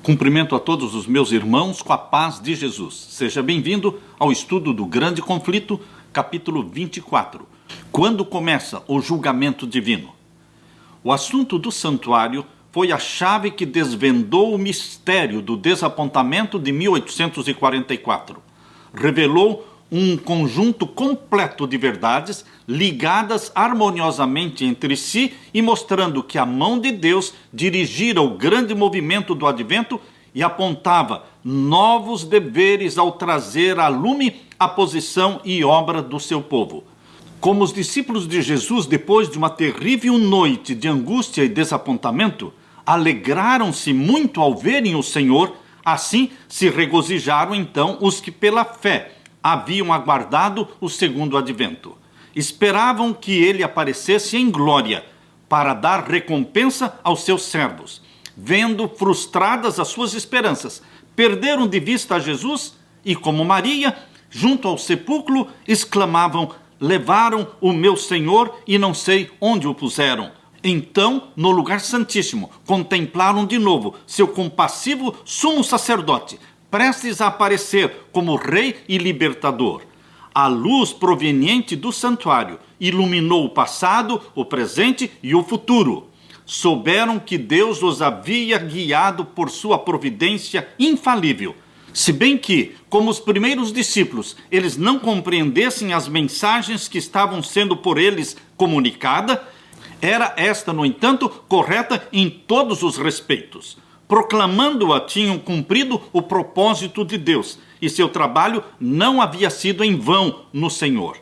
Cumprimento a todos os meus irmãos com a paz de Jesus. Seja bem-vindo ao estudo do Grande Conflito, capítulo 24. Quando começa o julgamento divino? O assunto do santuário foi a chave que desvendou o mistério do desapontamento de 1844. Revelou um conjunto completo de verdades ligadas harmoniosamente entre si e mostrando que a mão de Deus dirigira o grande movimento do advento e apontava novos deveres ao trazer à lume a posição e obra do seu povo. Como os discípulos de Jesus, depois de uma terrível noite de angústia e desapontamento, alegraram-se muito ao verem o Senhor, assim se regozijaram então os que pela fé haviam aguardado o segundo advento. Esperavam que ele aparecesse em glória para dar recompensa aos seus servos. Vendo frustradas as suas esperanças, perderam de vista a Jesus e, como Maria, junto ao sepulcro, exclamavam: levaram o meu Senhor e não sei onde o puseram. Então, no lugar santíssimo, contemplaram de novo seu compassivo sumo sacerdote, prestes a aparecer como rei e libertador. A luz proveniente do santuário iluminou o passado, o presente e o futuro. Souberam que Deus os havia guiado por sua providência infalível. Se bem que, como os primeiros discípulos, eles não compreendessem as mensagens que estavam sendo por eles comunicadas, era esta, no entanto, correta em todos os respeitos. Proclamando-a, tinham cumprido o propósito de Deus, e seu trabalho não havia sido em vão no Senhor.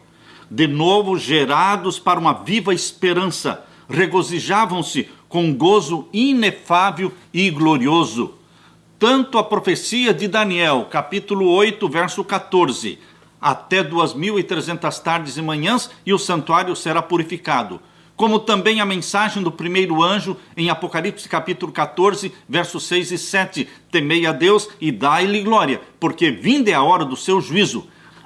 De novo gerados para uma viva esperança, regozijavam-se com gozo inefável e glorioso. Tanto a profecia de Daniel, capítulo 8, verso 14, até 2.300 tardes e manhãs, e o santuário será purificado, como também a mensagem do primeiro anjo em Apocalipse capítulo 14, versos 6 e 7. Temei a Deus e dai-lhe glória, porque vinda é a hora do seu juízo.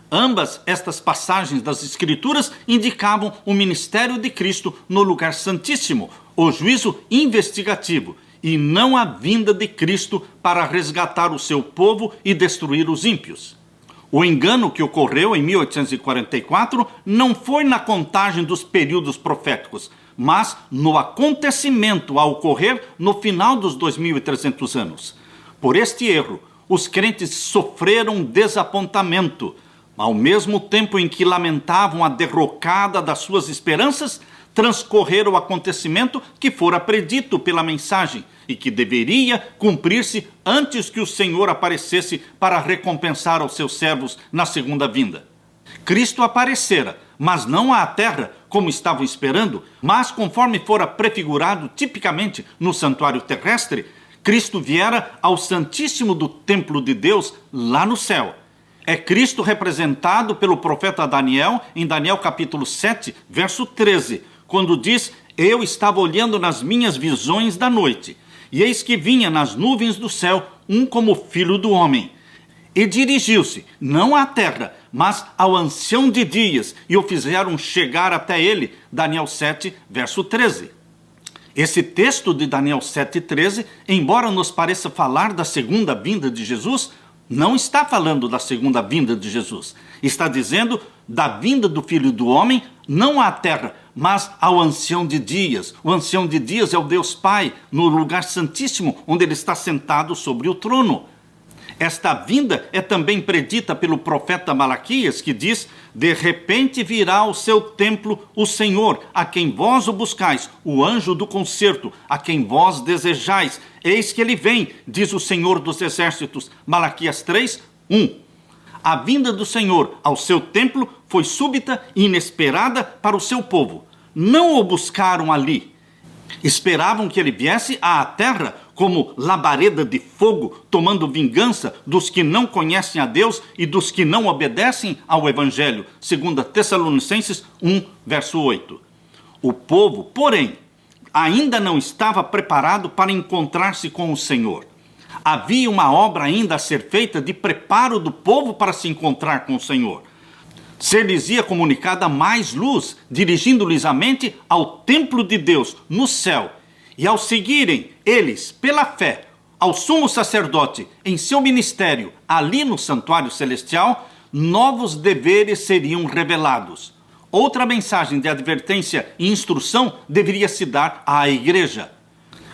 Ambas estas passagens das Escrituras indicavam o ministério de Cristo no lugar santíssimo, o juízo investigativo, e não a vinda de Cristo para resgatar o seu povo e destruir os ímpios. O engano que ocorreu em 1844 não foi na contagem dos períodos proféticos, mas no acontecimento a ocorrer no final dos 2.300 anos. Por este erro, os crentes sofreram desapontamento. Ao mesmo tempo em que lamentavam a derrocada das suas esperanças, transcorreu o acontecimento que fora predito pela mensagem e que deveria cumprir-se antes que o Senhor aparecesse para recompensar aos seus servos na segunda vinda. Cristo aparecera, mas não à terra como estavam esperando, mas conforme fora prefigurado tipicamente no santuário terrestre, Cristo viera ao Santíssimo do templo de Deus lá no céu. É Cristo representado pelo profeta Daniel em Daniel capítulo 7, verso 13, quando diz: eu estava olhando nas minhas visões da noite, e eis que vinha nas nuvens do céu um como filho do homem. E dirigiu-se, não à terra, mas ao ancião de dias, e o fizeram chegar até ele. Daniel 7, verso 13. Esse texto de Daniel 7,13, embora nos pareça falar da segunda vinda de Jesus, não está falando da segunda vinda de Jesus. Está dizendo da vinda do Filho do Homem, não à terra, mas ao ancião de dias. O ancião de dias é o Deus Pai, no lugar santíssimo, onde ele está sentado sobre o trono. Esta vinda é também predita pelo profeta Malaquias, que diz: de repente virá ao seu templo o Senhor, a quem vós o buscais, o anjo do concerto, a quem vós desejais. Eis que ele vem, diz o Senhor dos exércitos. Malaquias 3, 1. A vinda do Senhor ao seu templo foi súbita e inesperada para o seu povo. Não o buscaram ali. Esperavam que ele viesse à terra como labareda de fogo, tomando vingança dos que não conhecem a Deus e dos que não obedecem ao Evangelho. 2 Tessalonicenses 1, verso 8. O povo, porém, ainda não estava preparado para encontrar-se com o Senhor. Havia uma obra ainda a ser feita de preparo do povo para se encontrar com o Senhor. Ser-lhes-ia comunicada mais luz, dirigindo-lhes a mente ao templo de Deus no céu. E ao seguirem eles, pela fé, ao sumo sacerdote em seu ministério ali no santuário celestial, novos deveres seriam revelados. Outra mensagem de advertência e instrução deveria se dar à igreja.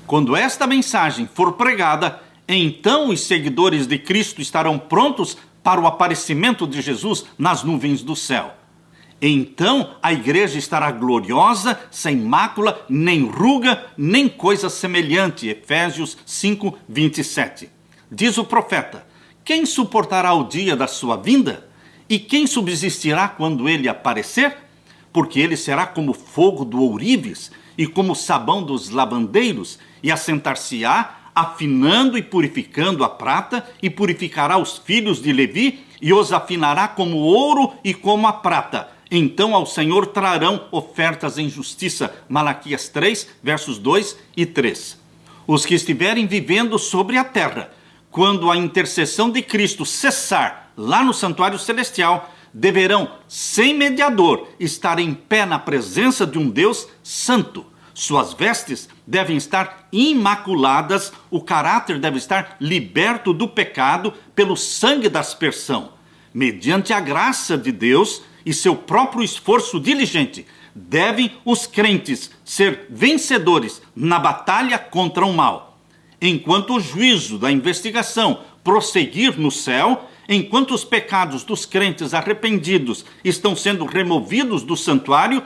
Quando esta mensagem for pregada, então os seguidores de Cristo estarão prontos para o aparecimento de Jesus nas nuvens do céu. Então a igreja estará gloriosa, sem mácula, nem ruga, nem coisa semelhante. Efésios 5, 27. Diz o profeta: quem suportará o dia da sua vinda? E quem subsistirá quando ele aparecer? Porque ele será como fogo do ourives e como sabão dos lavandeiros, e assentar-se-á, afinando e purificando a prata, e purificará os filhos de Levi, e os afinará como ouro e como a prata. Então ao Senhor trarão ofertas em justiça. Malaquias 3, versos 2 e 3. Os que estiverem vivendo sobre a terra, quando a intercessão de Cristo cessar lá no santuário celestial, deverão, sem mediador, estar em pé na presença de um Deus santo. Suas vestes devem estar imaculadas, o caráter deve estar liberto do pecado pelo sangue da aspersão. Mediante a graça de Deus e seu próprio esforço diligente, devem os crentes ser vencedores na batalha contra o mal. Enquanto o juízo da investigação prosseguir no céu, enquanto os pecados dos crentes arrependidos estão sendo removidos do santuário,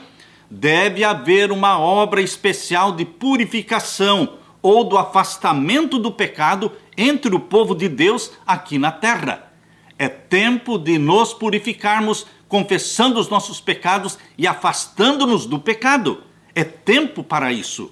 deve haver uma obra especial de purificação ou do afastamento do pecado entre o povo de Deus aqui na terra. É tempo de nos purificarmos, confessando os nossos pecados e afastando-nos do pecado. É tempo para isso.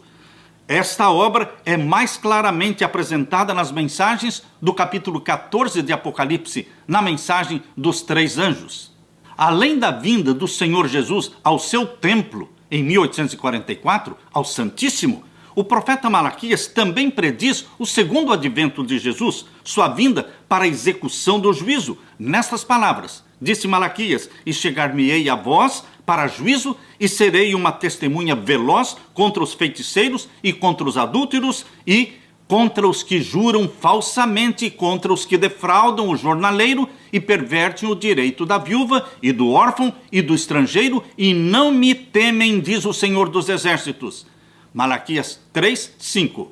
Esta obra é mais claramente apresentada nas mensagens do capítulo 14 de Apocalipse, na mensagem dos 3 anjos. Além da vinda do Senhor Jesus ao seu templo, em 1844, ao Santíssimo, o profeta Malaquias também prediz o segundo advento de Jesus, sua vinda para a execução do juízo. Nestas palavras, disse Malaquias: e chegar-me-ei a vós para juízo, e serei uma testemunha veloz contra os feiticeiros e contra os adúlteros e contra os que juram falsamente, e contra os que defraudam o jornaleiro e pervertem o direito da viúva e do órfão e do estrangeiro, e não me temem, diz o Senhor dos Exércitos. Malaquias 3, 5.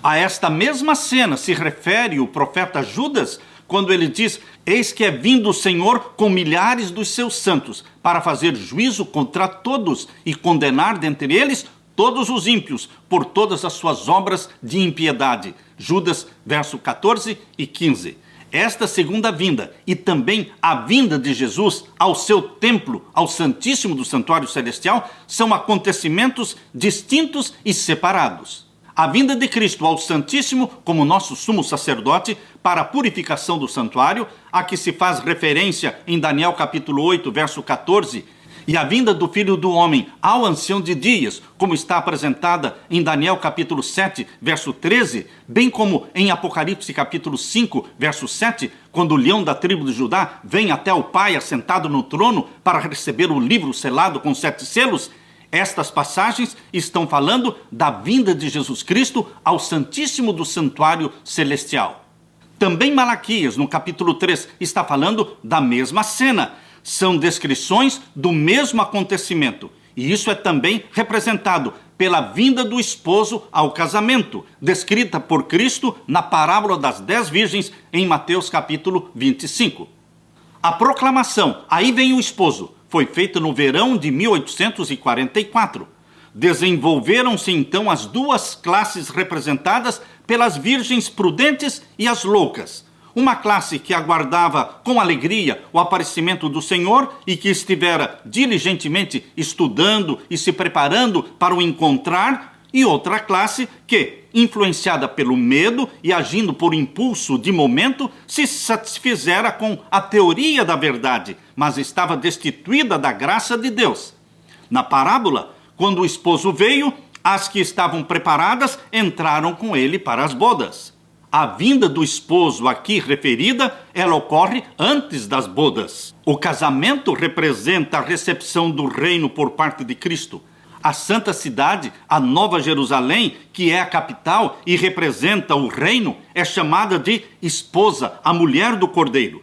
A esta mesma cena se refere o profeta Judas, quando ele diz: eis que é vindo o Senhor com milhares dos seus santos, para fazer juízo contra todos e condenar dentre eles todos os ímpios por todas as suas obras de impiedade. Judas, verso 14 e 15. Esta segunda vinda e também a vinda de Jesus ao seu templo, ao Santíssimo do Santuário Celestial, são acontecimentos distintos e separados. A vinda de Cristo ao Santíssimo como nosso sumo sacerdote para a purificação do santuário, a que se faz referência em Daniel capítulo 8, verso 14, e a vinda do Filho do Homem ao Ancião de Dias, como está apresentada em Daniel capítulo 7, verso 13, bem como em Apocalipse capítulo 5, verso 7, quando o leão da tribo de Judá vem até o Pai assentado no trono para receber o livro selado com 7 selos, estas passagens estão falando da vinda de Jesus Cristo ao Santíssimo do Santuário Celestial. Também Malaquias, no capítulo 3, está falando da mesma cena. São descrições do mesmo acontecimento. E isso é também representado pela vinda do esposo ao casamento, descrita por Cristo na parábola das 10 virgens em Mateus capítulo 25. A proclamação, aí vem o esposo, foi feita no verão de 1844. Desenvolveram-se então as duas classes representadas pelas virgens prudentes e as loucas. Uma classe que aguardava com alegria o aparecimento do Senhor e que estivera diligentemente estudando e se preparando para o encontrar, e outra classe que, influenciada pelo medo e agindo por impulso de momento, se satisfizera com a teoria da verdade, mas estava destituída da graça de Deus. Na parábola, quando o esposo veio, as que estavam preparadas entraram com ele para as bodas. A vinda do esposo aqui referida, ela ocorre antes das bodas. O casamento representa a recepção do reino por parte de Cristo. A santa cidade, a Nova Jerusalém, que é a capital e representa o reino, é chamada de esposa, a mulher do Cordeiro.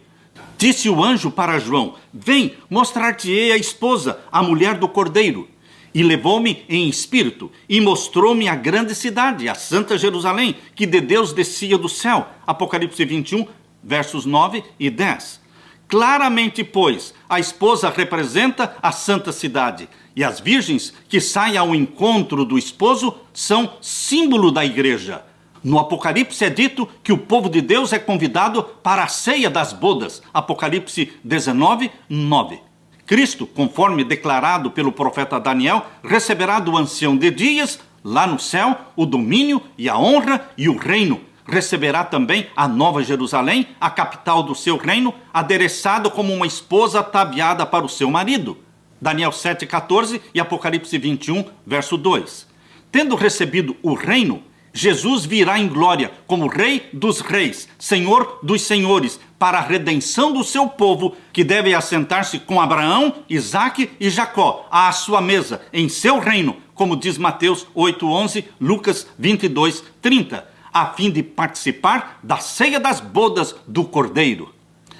Disse o anjo para João: vem, mostrar-te-ei a esposa, a mulher do Cordeiro. E levou-me em espírito e mostrou-me a grande cidade, a santa Jerusalém, que de Deus descia do céu. Apocalipse 21, versos 9 e 10. Claramente, pois, a esposa representa a santa cidade, e as virgens que saem ao encontro do esposo são símbolo da igreja. No Apocalipse é dito que o povo de Deus é convidado para a ceia das bodas. Apocalipse 19, 9. Cristo, conforme declarado pelo profeta Daniel, receberá do ancião de dias, lá no céu, o domínio e a honra e o reino. Receberá também a Nova Jerusalém, a capital do seu reino, adereçado como uma esposa ataviada para o seu marido. Daniel 7,14 e Apocalipse 21, verso 2. Tendo recebido o reino, Jesus virá em glória como Rei dos reis, Senhor dos senhores, para a redenção do seu povo, que deve assentar-se com Abraão, Isaque e Jacó à sua mesa, em seu reino, como diz Mateus 8,11, Lucas 22, 30. A fim de participar da ceia das bodas do Cordeiro.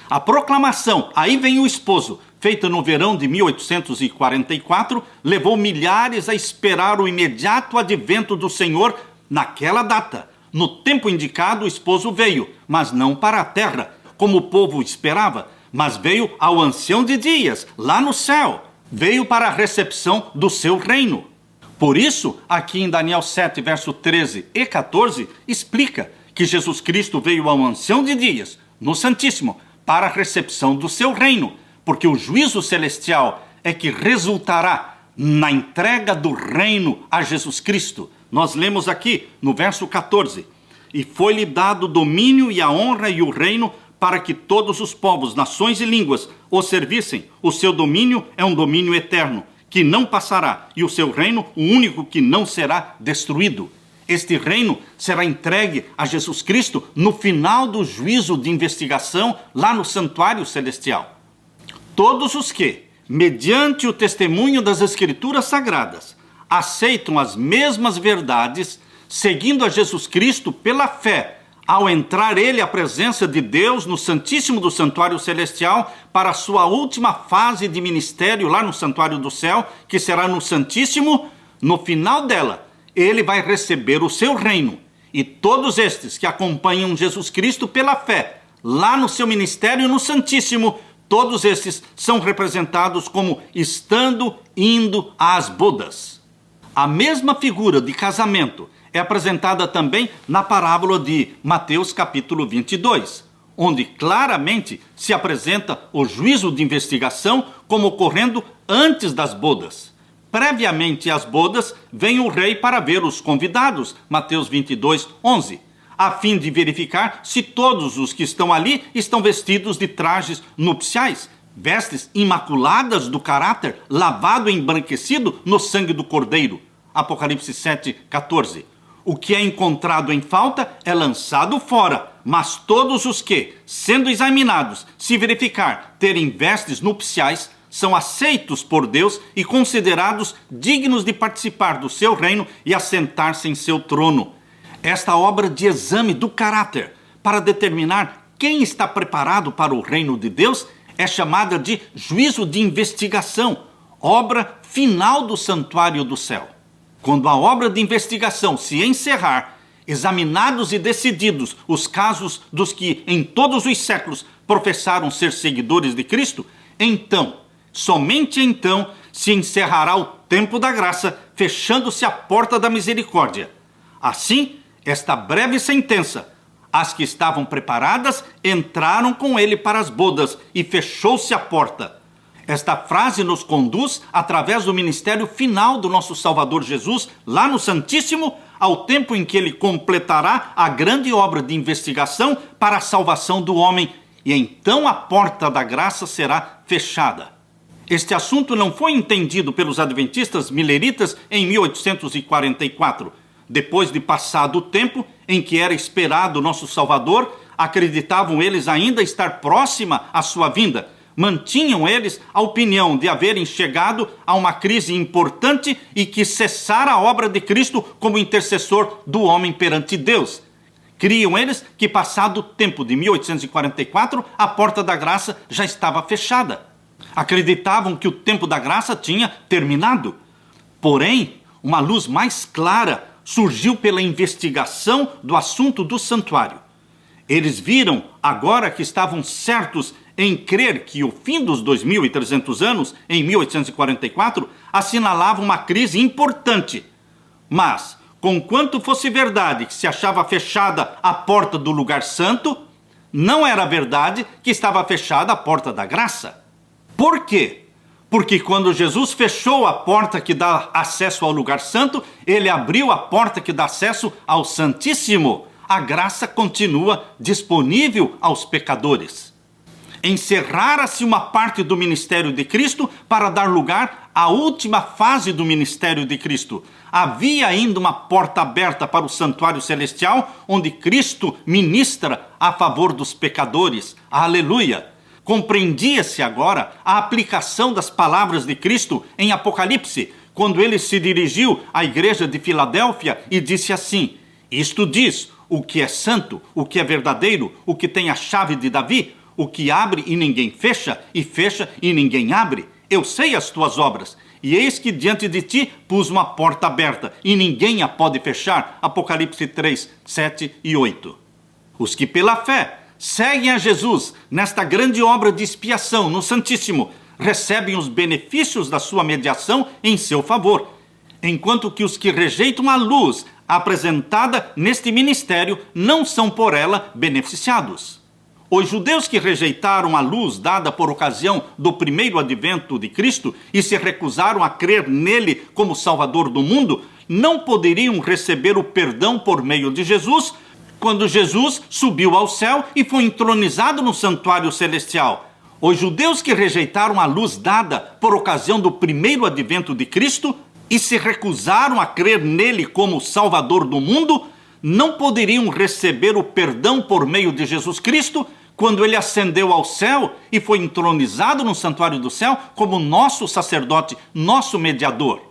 A proclamação, aí vem o esposo, feita no verão de 1844, levou milhares a esperar o imediato advento do Senhor naquela data. No tempo indicado, o esposo veio, mas não para a terra, como o povo esperava, mas veio ao ancião de dias, lá no céu. Veio para a recepção do seu reino. Por isso, aqui em Daniel 7, verso 13 e 14, explica que Jesus Cristo veio ao ancião de dias, no Santíssimo, para a recepção do seu reino, porque o juízo celestial é que resultará na entrega do reino a Jesus Cristo. Nós lemos aqui no verso 14: e foi-lhe dado o domínio e a honra e o reino para que todos os povos, nações e línguas o servissem. O seu domínio é um domínio eterno, que não passará, e o seu reino, o único que não será destruído. Este reino será entregue a Jesus Cristo no final do juízo de investigação lá no santuário celestial. Todos os que, mediante o testemunho das Escrituras Sagradas, aceitam as mesmas verdades, seguindo a Jesus Cristo pela fé, ao entrar ele à presença de Deus no Santíssimo do Santuário Celestial para a sua última fase de ministério lá no Santuário do Céu, que será no Santíssimo, no final dela, ele vai receber o seu reino. E todos estes que acompanham Jesus Cristo pela fé, lá no seu ministério no Santíssimo, todos estes são representados como indo às bodas. A mesma figura de casamento é apresentada também na parábola de Mateus capítulo 22, onde claramente se apresenta o juízo de investigação como ocorrendo antes das bodas. Previamente às bodas, vem o rei para ver os convidados, Mateus 22, 11, a fim de verificar se todos os que estão ali estão vestidos de trajes nupciais, vestes imaculadas do caráter, lavado e embranquecido no sangue do Cordeiro. Apocalipse 7, 14. O que é encontrado em falta é lançado fora, mas todos os que, sendo examinados, se verificar terem vestes nupciais, são aceitos por Deus e considerados dignos de participar do seu reino e assentar-se em seu trono. Esta obra de exame do caráter, para determinar quem está preparado para o reino de Deus, é chamada de juízo de investigação, obra final do santuário do céu. Quando a obra de investigação se encerrar, examinados e decididos os casos dos que em todos os séculos professaram ser seguidores de Cristo, então, somente então, se encerrará o tempo da graça, fechando-se a porta da misericórdia. Assim, esta breve sentença: as que estavam preparadas entraram com ele para as bodas e fechou-se a porta. Esta frase nos conduz, através do ministério final do nosso Salvador Jesus, lá no Santíssimo, ao tempo em que ele completará a grande obra de investigação para a salvação do homem, e então a porta da graça será fechada. Este assunto não foi entendido pelos adventistas mileritas em 1844. Depois de passado o tempo em que era esperado o nosso Salvador, acreditavam eles ainda estar próxima à sua vinda. mantinham eles a opinião de haverem chegado a uma crise importante e que cessara a obra de Cristo como intercessor do homem perante Deus. Criam eles que, passado o tempo de 1844, a porta da graça já estava fechada. Acreditavam que o tempo da graça tinha terminado. Porém, uma luz mais clara surgiu pela investigação do assunto do santuário. Eles viram, agora que estavam certos em crer que o fim dos 2.300 anos, em 1844, assinalava uma crise importante. Mas, conquanto fosse verdade que se achava fechada a porta do lugar santo, não era verdade que estava fechada a porta da graça. Por quê? Porque quando Jesus fechou a porta que dá acesso ao lugar santo, ele abriu a porta que dá acesso ao Santíssimo. A graça continua disponível aos pecadores. Encerrara-se uma parte do ministério de Cristo para dar lugar à última fase do ministério de Cristo. Havia ainda uma porta aberta para o santuário celestial, onde Cristo ministra a favor dos pecadores. Aleluia! Compreendia-se agora a aplicação das palavras de Cristo em Apocalipse, quando ele se dirigiu à igreja de Filadélfia e disse assim: isto diz o que é santo, o que é verdadeiro, o que tem a chave de Davi, o que abre e ninguém fecha, e fecha e ninguém abre. Eu sei as tuas obras, e eis que diante de ti pus uma porta aberta, e ninguém a pode fechar. Apocalipse 3, 7 e 8. Os que pela fé seguem a Jesus nesta grande obra de expiação no Santíssimo recebem os benefícios da sua mediação em seu favor, enquanto que os que rejeitam a luz apresentada neste ministério não são por ela beneficiados. Os judeus que rejeitaram a luz dada por ocasião do primeiro advento de Cristo e se recusaram a crer nele como Salvador do mundo, não poderiam receber o perdão por meio de Jesus, quando Jesus subiu ao céu e foi entronizado no santuário celestial. Os judeus que rejeitaram a luz dada por ocasião do primeiro advento de Cristo e se recusaram a crer nele como Salvador do mundo, não poderiam receber o perdão por meio de Jesus Cristo, quando ele ascendeu ao céu e foi entronizado no santuário do céu como nosso sacerdote, nosso mediador.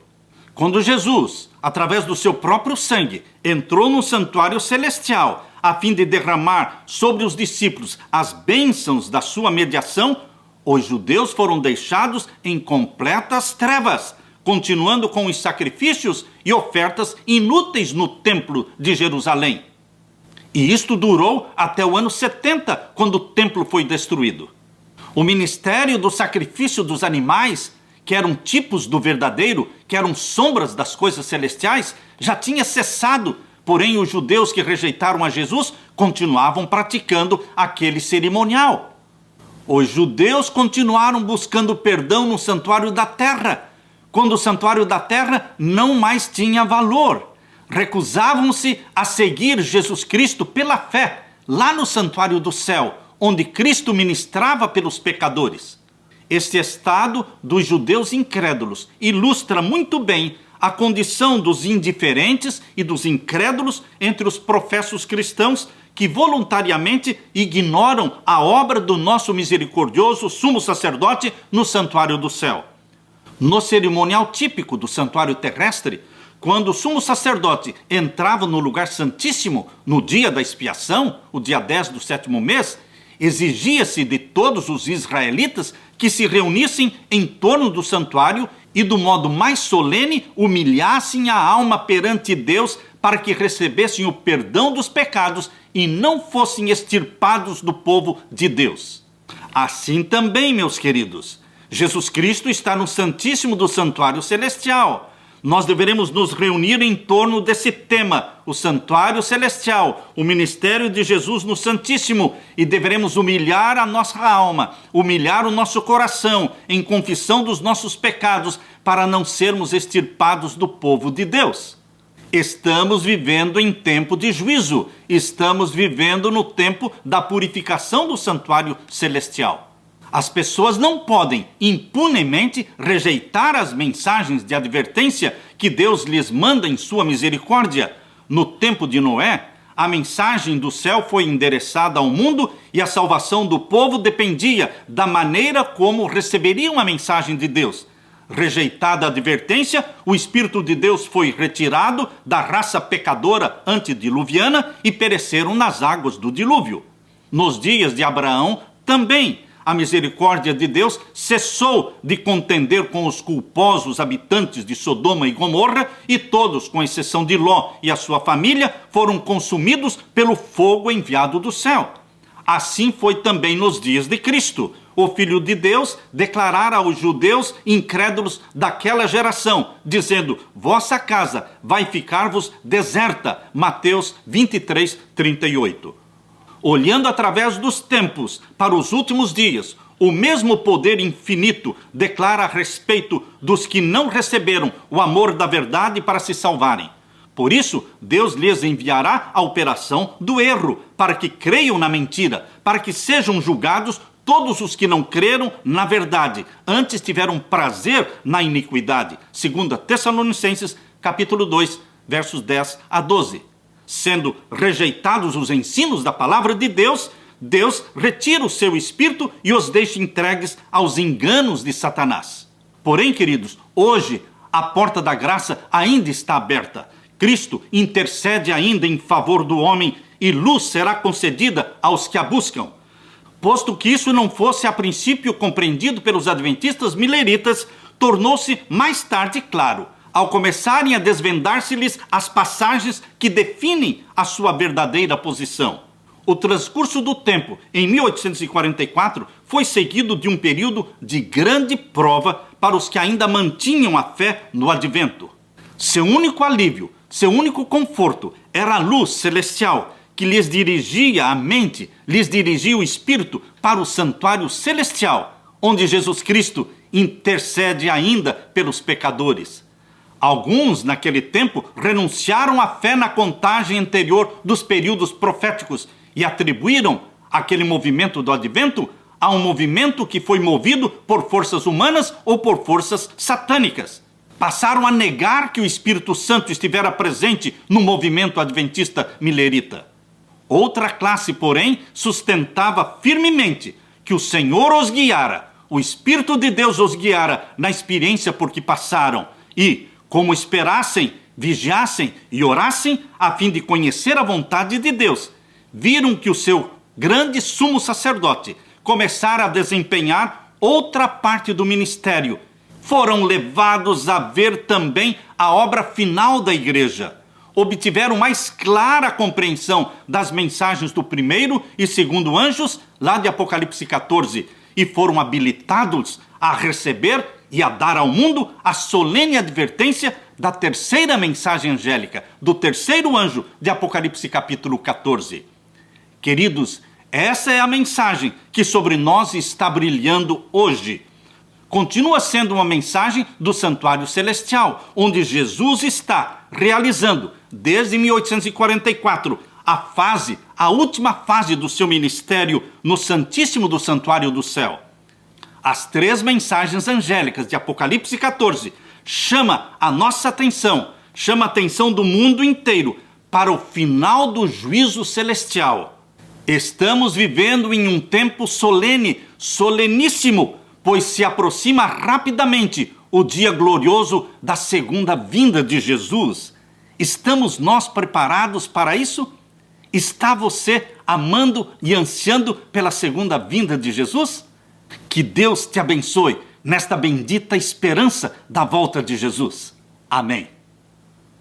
Quando Jesus, através do seu próprio sangue, entrou no santuário celestial, a fim de derramar sobre os discípulos as bênçãos da sua mediação, os judeus foram deixados em completas trevas, continuando com os sacrifícios e ofertas inúteis no templo de Jerusalém. E isto durou até o ano 70, quando o templo foi destruído. O ministério do sacrifício dos animais, que eram tipos do verdadeiro, que eram sombras das coisas celestiais, já tinha cessado, porém os judeus que rejeitaram a Jesus continuavam praticando aquele cerimonial. Os judeus continuaram buscando perdão no santuário da terra, quando o santuário da terra não mais tinha valor. Recusavam-se a seguir Jesus Cristo pela fé, lá no santuário do céu, onde Cristo ministrava pelos pecadores. Este estado dos judeus incrédulos ilustra muito bem a condição dos indiferentes e dos incrédulos entre os professos cristãos que voluntariamente ignoram a obra do nosso misericordioso sumo sacerdote no santuário do céu. No cerimonial típico do santuário terrestre, quando o sumo sacerdote entrava no lugar santíssimo no dia da expiação, o dia 10 do 7º mês, exigia-se de todos os israelitas que se reunissem em torno do santuário e, do modo mais solene, humilhassem a alma perante Deus para que recebessem o perdão dos pecados e não fossem extirpados do povo de Deus. Assim também, meus queridos, Jesus Cristo está no Santíssimo do Santuário Celestial. Nós deveremos nos reunir em torno desse tema, o santuário celestial, o ministério de Jesus no Santíssimo, e deveremos humilhar a nossa alma, humilhar o nosso coração em confissão dos nossos pecados, para não sermos extirpados do povo de Deus. Estamos vivendo em tempo de juízo, estamos vivendo no tempo da purificação do santuário celestial. As pessoas não podem impunemente rejeitar as mensagens de advertência que Deus lhes manda em sua misericórdia. No tempo de Noé, a mensagem do céu foi endereçada ao mundo e a salvação do povo dependia da maneira como receberiam a mensagem de Deus. Rejeitada a advertência, o Espírito de Deus foi retirado da raça pecadora antediluviana e pereceram nas águas do dilúvio. Nos dias de Abraão também, a misericórdia de Deus cessou de contender com os culposos habitantes de Sodoma e Gomorra e todos, com exceção de Ló e a sua família, foram consumidos pelo fogo enviado do céu. Assim foi também nos dias de Cristo. O Filho de Deus declarara aos judeus incrédulos daquela geração, dizendo: vossa casa vai ficar-vos deserta. Mateus 23, 38. Olhando através dos tempos para os últimos dias, o mesmo poder infinito declara a respeito dos que não receberam o amor da verdade para se salvarem. Por isso, Deus lhes enviará a operação do erro, para que creiam na mentira, para que sejam julgados todos os que não creram na verdade, antes tiveram prazer na iniquidade. 2 Tessalonicenses, capítulo 2, versos 10 a 12. Sendo rejeitados os ensinos da palavra de Deus, Deus retira o seu espírito e os deixa entregues aos enganos de Satanás. Porém, queridos, hoje a porta da graça ainda está aberta. Cristo intercede ainda em favor do homem e luz será concedida aos que a buscam. Posto que isso não fosse a princípio compreendido pelos adventistas mileritas, tornou-se mais tarde claro, ao começarem a desvendar-se-lhes as passagens que definem a sua verdadeira posição. O transcurso do tempo, em 1844, foi seguido de um período de grande prova para os que ainda mantinham a fé no advento. Seu único alívio, seu único conforto era a luz celestial que lhes dirigia a mente, lhes dirigia o espírito para o santuário celestial, onde Jesus Cristo intercede ainda pelos pecadores. Alguns, naquele tempo, renunciaram à fé na contagem anterior dos períodos proféticos e atribuíram aquele movimento do advento a um movimento que foi movido por forças humanas ou por forças satânicas. Passaram a negar que o Espírito Santo estivera presente no movimento adventista milerita. Outra classe, porém, sustentava firmemente que o Senhor os guiara, o Espírito de Deus os guiara na experiência por que passaram e, como esperassem, vigiassem e orassem a fim de conhecer a vontade de Deus, viram que o seu grande sumo sacerdote começara a desempenhar outra parte do ministério. Foram levados a ver também a obra final da igreja. Obtiveram mais clara compreensão das mensagens do primeiro e segundo anjos, lá de Apocalipse 14, e foram habilitados a receber e a dar ao mundo a solene advertência da terceira mensagem angélica, do terceiro anjo de Apocalipse capítulo 14. Queridos, essa é a mensagem que sobre nós está brilhando hoje. Continua sendo uma mensagem do santuário celestial, onde Jesus está realizando, desde 1844, a última fase do seu ministério no Santíssimo do Santuário do Céu. As três mensagens angélicas de Apocalipse 14 chama a nossa atenção, chama a atenção do mundo inteiro para o final do juízo celestial. Estamos vivendo em um tempo solene, soleníssimo, pois se aproxima rapidamente o dia glorioso da segunda vinda de Jesus. Estamos nós preparados para isso? Está você amando e ansiando pela segunda vinda de Jesus? Que Deus te abençoe nesta bendita esperança da volta de Jesus. Amém.